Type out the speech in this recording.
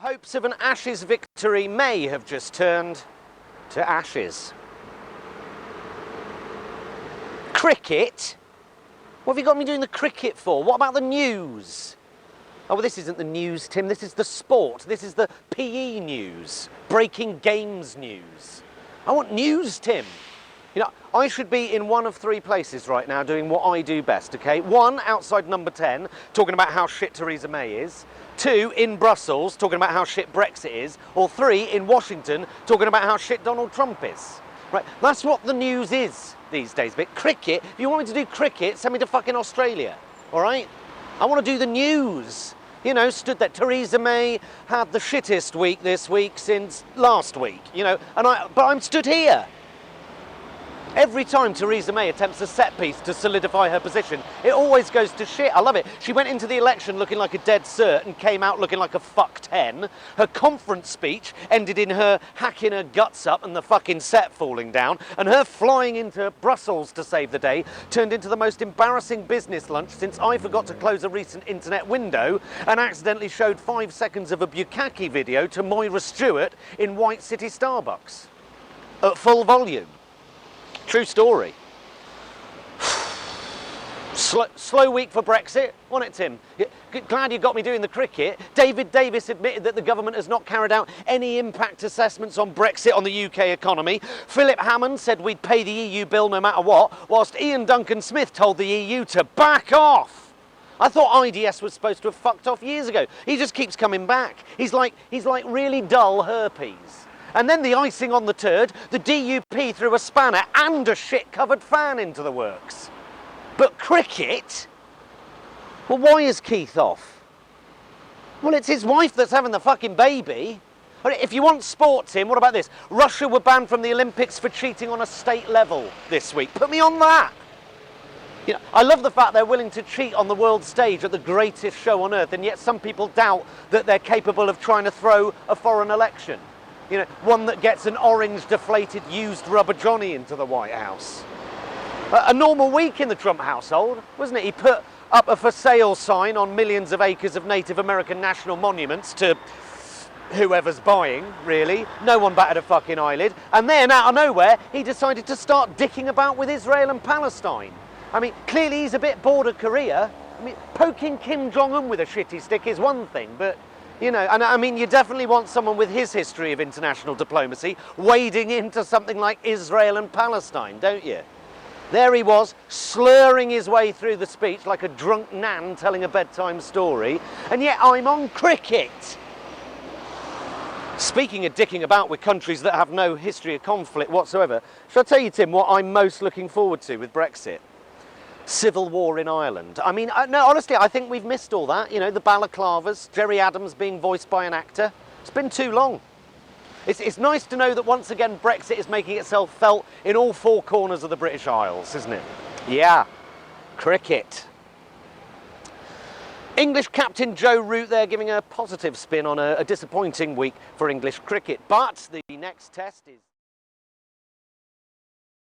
hopes of an Ashes victory may have just turned to ashes. Cricket? What have you got me doing the cricket for? What about the news? Oh, well, this isn't the news, Tim. This is the sport. This is the PE news. Breaking games news. I want news, Tim. You know, I should be in one of three places right now doing what I do best, okay? One, outside number 10, talking about how shit Theresa May is. Two, in Brussels, talking about how shit Brexit is. Or three, in Washington, talking about how shit Donald Trump is. Right? That's what the news is these days. But cricket, if you want me to do cricket, send me to fucking Australia, all right? I want to do the news. You know, stood there. Theresa May had the shittest week this week since last week, you know, but I'm stood here. Every time Theresa May attempts a set piece to solidify her position, it always goes to shit. I love it. She went into the election looking like a dead cert and came out looking like a fuck 10. Her conference speech ended in her hacking her guts up and the fucking set falling down. And her flying into Brussels to save the day turned into the most embarrassing business lunch since I forgot to close a recent internet window and accidentally showed 5 seconds of a Bukkake video to Moira Stewart in White City Starbucks at full volume. True story. Slow week for Brexit, wasn't it, Tim? Glad you got me doing the cricket. David Davis admitted that the government has not carried out any impact assessments on Brexit on the UK economy. Philip Hammond said we'd pay the EU bill no matter what, whilst Ian Duncan Smith told the EU to back off. I thought IDS was supposed to have fucked off years ago. He just keeps coming back. He's like really dull herpes. And then the icing on the turd, the DUP threw a spanner and a shit-covered fan into the works. But cricket? Well, why is Keith off? Well, it's his wife that's having the fucking baby. If you want sport, Tim, what about this? Russia were banned from the Olympics for cheating on a state level this week. Put me on that. You know, I love the fact they're willing to cheat on the world stage at the greatest show on earth, and yet some people doubt that they're capable of trying to throw a foreign election. You know, one that gets an orange deflated used rubber Johnny into the White House. A normal week in the Trump household, wasn't it? He put up a for sale sign on millions of acres of Native American national monuments to whoever's buying, really. No one batted a fucking eyelid. And then, out of nowhere, he decided to start dicking about with Israel and Palestine. I mean, clearly he's a bit bored of Korea. I mean, poking Kim Jong-un with a shitty stick is one thing, but you know, and I mean, you definitely want someone with his history of international diplomacy wading into something like Israel and Palestine, don't you? There he was, slurring his way through the speech like a drunk nan telling a bedtime story, and yet I'm on cricket. Speaking of dicking about with countries that have no history of conflict whatsoever, shall I tell you, Tim, what I'm most looking forward to with Brexit? Civil war in Ireland. I mean, no, honestly, I think we've missed all that. You know, the balaclavas, Gerry Adams being voiced by an actor. It's been too long. It's nice to know that once again Brexit is making itself felt in all four corners of the British Isles, isn't it? Yeah, cricket. English captain Joe Root there giving a positive spin on a disappointing week for English cricket. But the next test is...